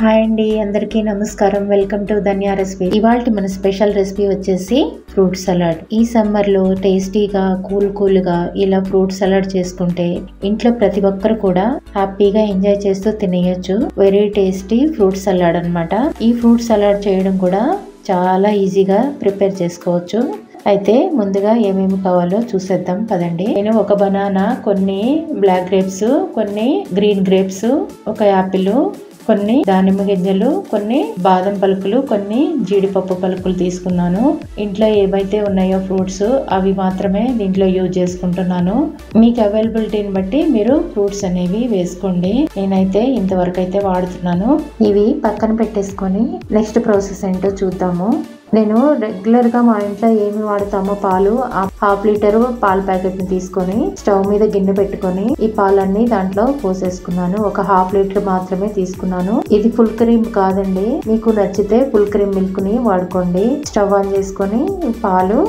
Hi అండి, అందరికీ నమస్కారం. Welcome to Dhanya recipe. ఇవాళ మన స్పెషల్ రెసిపీ వచ్చేసి ఫ్రూట్ సలాడ్. ఈ సమ్మర్ లో టేస్టీగా కూల్ గా ఇలా ఫ్రూట్ సలాడ్ చేసుకుంటే ఇంట్లో ప్రతి ఒక్కరు కూడా హ్యాపీగా ఎంజాయ్ చేస్తూ తినేయొచ్చు. వెరీ టేస్టీ ఫ్రూట్ సలాడ్ అన్నమాట. ఈ ఫ్రూట్ సలాడ్ చేయడం కూడా చాలా ఈజీగా ప్రిపేర్ చేసుకోవచ్చు. అయితే ముందుగా ఏమేమి కావాలో చూసేద్దాం పదండి. నేను ఒక బనానా, కొన్ని బ్లాక్ గ్రేప్స్, కొన్ని గ్రీన్ గ్రేప్స్, ఒక యాపిల్, కొన్ని దానిమ్మ గింజలు, కొన్ని బాదం పలుకులు, కొన్ని జీడిపప్పు పలుకులు తీసుకున్నాను. ఇంట్లో ఏవైతే ఉన్నాయో ఫ్రూట్స్ అవి మాత్రమే దీంట్లో యూజ్ చేసుకుంటున్నాను. మీకు అవైలబిలిటీని బట్టి మీరు ఫ్రూట్స్ అనేవి వేసుకోండి. నేనైతే ఇంతవరకు అయితే వాడుతున్నాను. ఇవి పక్కన పెట్టేసుకొని నెక్స్ట్ ప్రాసెస్ ఏంటో చూద్దాము. నేను రెగ్యులర్ గా మా ఇంట్లో ఏమి వాడతామో పాలు, హాఫ్ లీటర్ పాల ప్యాకెట్ ని తీసుకొని స్టవ్ మీద గిన్నె పెట్టుకొని ఈ పాలన్నీ దాంట్లో పోసేసుకున్నాను. ఒక హాఫ్ లీటర్ మాత్రమే తీసుకున్నాను. ఇది ఫుల్ క్రీమ్ కాదండి. మీకు నచ్చితే ఫుల్ క్రీమ్ మిల్క్ ని వాడుకోండి. స్టవ్ ఆన్ చేసుకొని పాలు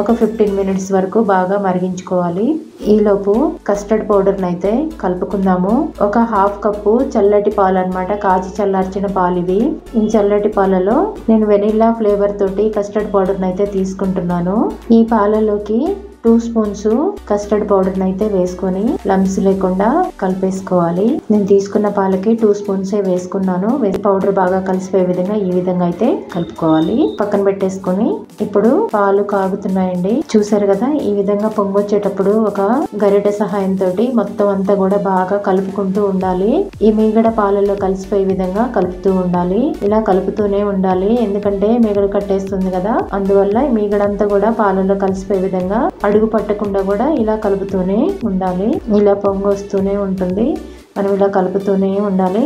ఒక 15 మినిట్స్ వరకు బాగా మరిగించుకోవాలి. ఈలోపు కస్టర్డ్ పౌడర్ అయితే కలుపుకుందాము. ఒక హాఫ్ కప్పు చల్లటి పాలు అన్నమాట, కాచి చల్లార్చిన పాలు ఇవి. ఈ చల్లటి పాలలో నేను వెనిల్లా ఫ్లేవర్ తోటి కస్టర్డ్ పౌడర్ అయితే తీసుకుంటున్నాను. ఈ పాలలోకి 2 స్పూన్స్ కస్టర్డ్ పౌడర్ అయితే వేసుకొని లంప్స్ లేకుండా కలిపేసుకోవాలి. నేను తీసుకున్న పాలకి 2 స్పూన్స్ వేసుకున్నాను. పౌడర్ బాగా కలిసిపోయే విధంగా ఈ విధంగా అయితే కలుపుకోవాలి. పక్కన పెట్టేసుకొని ఇప్పుడు పాలు కాగుతున్నాయండి. చూసారు కదా, ఈ విధంగా పొంగొచ్చేటప్పుడు ఒక గరిటె సహాయంతో మొత్తం అంతా కూడా బాగా కలుపుకుంటూ ఉండాలి. ఈ మీగడ పాలలో కలిసిపోయే విధంగా కలుపుతూ ఉండాలి. ఇలా కలుపుతూనే ఉండాలి, ఎందుకంటే మీగడ కట్టేస్తుంది కదా, అందువల్ల మీగడంతా కూడా పాలలో కలిసిపోయే విధంగా అడుగు పట్టకుండా కూడా ఇలా కలుపుతూనే ఉండాలి. ఇలా పొంగు వస్తూనే ఉంటుంది, మనం ఇలా కలుపుతూనే ఉండాలి.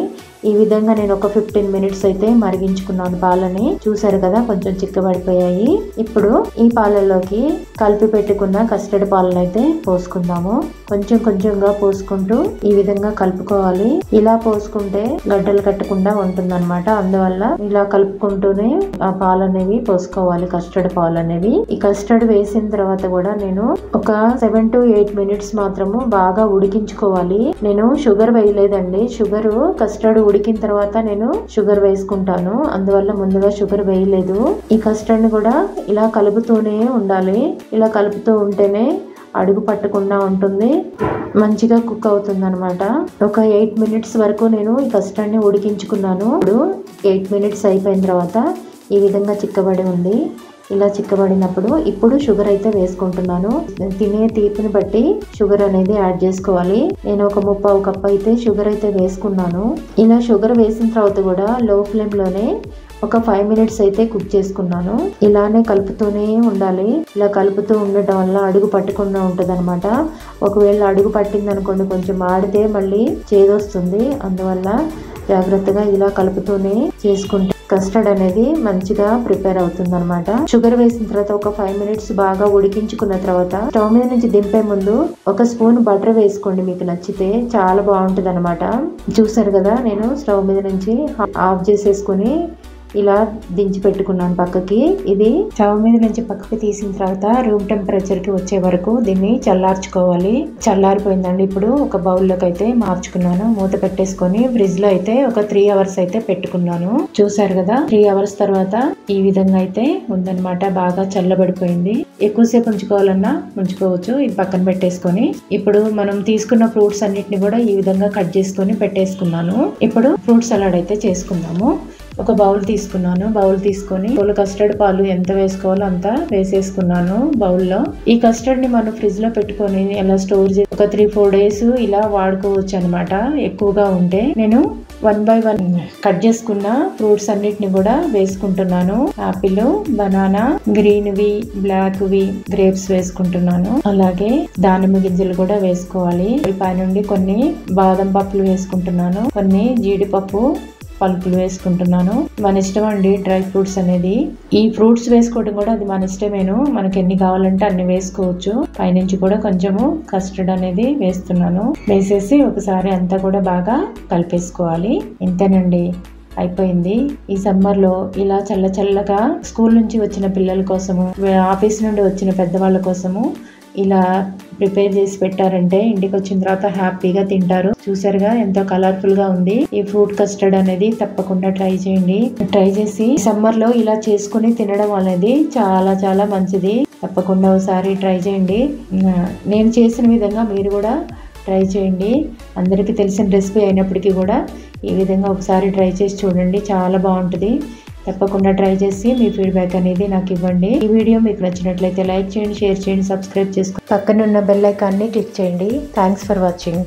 ఈ విధంగా నేను ఒక 15 మినిట్స్ అయితే మరిగించుకున్నాను పాలని. చూసారు కదా, కొంచెం చిక్కబడిపోయాయి. ఇప్పుడు ఈ పాలల్లోకి కలిపి పెట్టుకున్న కస్టర్డ్ పాలను అయితే పోసుకుందాము. కొంచెం కొంచెంగా పోసుకుంటూ ఈ విధంగా కలుపుకోవాలి. ఇలా పోసుకుంటే గడ్డలు కట్టకుండా ఉంటుందన్నమాట. అందువల్ల ఇలా కలుపుకుంటూనే ఆ పాలు అనేవి పోసుకోవాలి, కస్టర్డ్ పాలు అనేవి. ఈ కస్టర్డ్ వేసిన తర్వాత కూడా నేను ఒక 7 to 8 మినిట్స్ మాత్రము బాగా ఉడికించుకోవాలి. నేను షుగర్ వేయలేదండి. షుగర్ కస్టర్డ్ ఉడికిన తర్వాత నేను షుగర్ వేసుకుంటాను, అందువల్ల ముందుగా షుగర్ వేయలేదు. ఈ కస్టర్డ్ ని కూడా ఇలా కలుపుతూనే ఉండాలి. ఇలా కలుపుతూ ఉంటేనే అడుగు పట్టకుండా ఉంటుంది, మంచిగా కుక్ అవుతుంది అనమాట. ఒక 8 మినిట్స్ వరకు నేను ఈ కస్టర్డ్ ని ఉడికించుకున్నాను. ఇప్పుడు 8 మినిట్స్ అయిపోయిన తర్వాత ఈ విధంగా చిక్కబడి ఉంది. ఇలా చిక్కబడినప్పుడు ఇప్పుడు షుగర్ అయితే వేసుకుంటున్నాను. తినే తీపిని బట్టి షుగర్ అనేది యాడ్ చేసుకోవాలి. నేను ఒక 3/4 కప్ అయితే షుగర్ అయితే వేసుకున్నాను. ఇలా షుగర్ వేసిన తర్వాత కూడా లో ఫ్లేమ్ లోనే ఒక 5 మినిట్స్ అయితే కుక్ చేసుకున్నాను. ఇలానే కలుపుతూనే ఉండాలి. ఇలా కలుపుతూ ఉండటం వల్ల అడుగు పట్టకుండా ఉంటది అనమాట. ఒకవేళ అడుగు పట్టింది అనుకోండి, కొంచెం ఆడితే మళ్ళీ చేదొస్తుంది. అందువల్ల జాగ్రత్తగా ఇలా కలుపుతూనే చేసుకుంటే కస్టర్డ్ అనేది మంచిగా ప్రిపేర్ అవుతుంది అనమాట. షుగర్ వేసిన తర్వాత ఒక 5 మినిట్స్ బాగా ఉడికించుకున్న తర్వాత స్టవ్ మీద నుంచి దింపే ముందు ఒక స్పూన్ బటర్ వేసుకోండి, మీకు నచ్చితే. చాలా బాగుంటుంది అనమాట. చూసారు కదా, నేను స్టవ్ మీద నుంచి ఆఫ్ చేసేసుకుని ఇలా దించి పెట్టుకున్నాను పక్కకి. ఇది స్టవ్ మీద నుంచి పక్కకి తీసిన తర్వాత రూమ్ టెంపరేచర్ కి వచ్చే వరకు దీన్ని చల్లార్చుకోవాలి. చల్లారిపోయిందండి. ఇప్పుడు ఒక బౌల్లోకి అయితే మార్చుకున్నాను. మూత పెట్టేసుకొని ఫ్రిడ్జ్ లో అయితే ఒక 3 అవర్స్ అయితే పెట్టుకున్నాను. చూసారు కదా, 3 అవర్స్ తర్వాత ఈ విధంగా అయితే ఉందన్నమాట. బాగా చల్లబడిపోయింది. ఎక్కువసేపు ఉంచుకోవాలన్నా ఉంచుకోవచ్చు. ఇది పక్కన పెట్టేసుకొని ఇప్పుడు మనం తీసుకున్న ఫ్రూట్స్ అన్నిటిని కూడా ఈ విధంగా కట్ చేసుకొని పెట్టేసుకున్నాను. ఇప్పుడు ఫ్రూట్ సలాడ్ అయితే చేసుకుందాము. ఒక బౌల్ తీసుకున్నాను. బౌల్ తీసుకొని కస్టర్డ్ పాలు ఎంత వేసుకోవాలో అంత వేసేసుకున్నాను బౌల్లో. ఈ కస్టర్డ్ ని మనం ఫ్రిడ్జ్ లో పెట్టుకొని ఎలా స్టోర్ చేసి ఒక 3-4 డేస్ ఇలా వాడుకోవచ్చు అనమాట. ఎక్కువగా ఉంటే నేను 1 by 1 కట్ చేసుకున్న ఫ్రూట్స్ అన్నిటిని కూడా వేసుకుంటున్నాను. ఆపిల్, బనానా, గ్రీన్ వి, బ్లాక్ వి, గ్రేప్స్ వేసుకుంటున్నాను. అలాగే దానిమ్మ గింజలు కూడా వేసుకోవాలి. పైనుండి కొన్ని బాదం పప్పులు వేసుకుంటున్నాను. కొన్ని జీడిపప్పు పలుకులు వేసుకుంటున్నాను. మన ఇష్టం అండి డ్రై ఫ్రూట్స్ అనేది. ఈ ఫ్రూట్స్ వేసుకోవడం కూడా అది మన ఇష్టమేను. మనకి ఎన్ని కావాలంటే అన్ని వేసుకోవచ్చు. పైనుంచి కూడా కొంచెము కస్టర్డ్ అనేది వేస్తున్నాను. వేసేసి ఒకసారి అంతా కూడా బాగా కలిపేసుకోవాలి. ఇంతేనండి, అయిపోయింది. ఈ సమ్మర్ లో ఇలా చల్లగా స్కూల్ నుంచి వచ్చిన పిల్లల కోసము, ఆఫీస్ నుండి వచ్చిన పెద్దవాళ్ళ కోసము ఇలా ప్రిపేర్ చేసి పెట్టారంటే ఇంటికి వచ్చిన తర్వాత హ్యాపీగా తింటారు. చూసారుగా ఎంతో కలర్ఫుల్ గా ఉంది. ఈ ఫ్రూట్ కస్టర్డ్ అనేది తప్పకుండా ట్రై చేయండి. ట్రై చేసి సమ్మర్ లో ఇలా చేసుకుని తినడం అనేది చాలా చాలా మంచిది. తప్పకుండా ఒకసారి ట్రై చేయండి. నేను చేసిన విధంగా మీరు కూడా ట్రై చేయండి. అందరికీ తెలిసిన రెసిపీ అయినప్పటికీ కూడా ఈ విధంగా ఒకసారి ట్రై చేసి చూడండి, చాలా బాగుంటుంది. తప్పకుండా ట్రై చేసి మీ ఫీడ్బ్యాక్ అనేది నాకు ఇవ్వండి. ఈ వీడియో మీకు నచ్చినట్లయితే లైక్ చేయండి, షేర్ చేయండి, సబ్స్క్రైబ్ చేసుకోండి, పక్కన ఉన్న బెల్ ఐకాన్ని క్లిక్ చేయండి. Thanks for watching.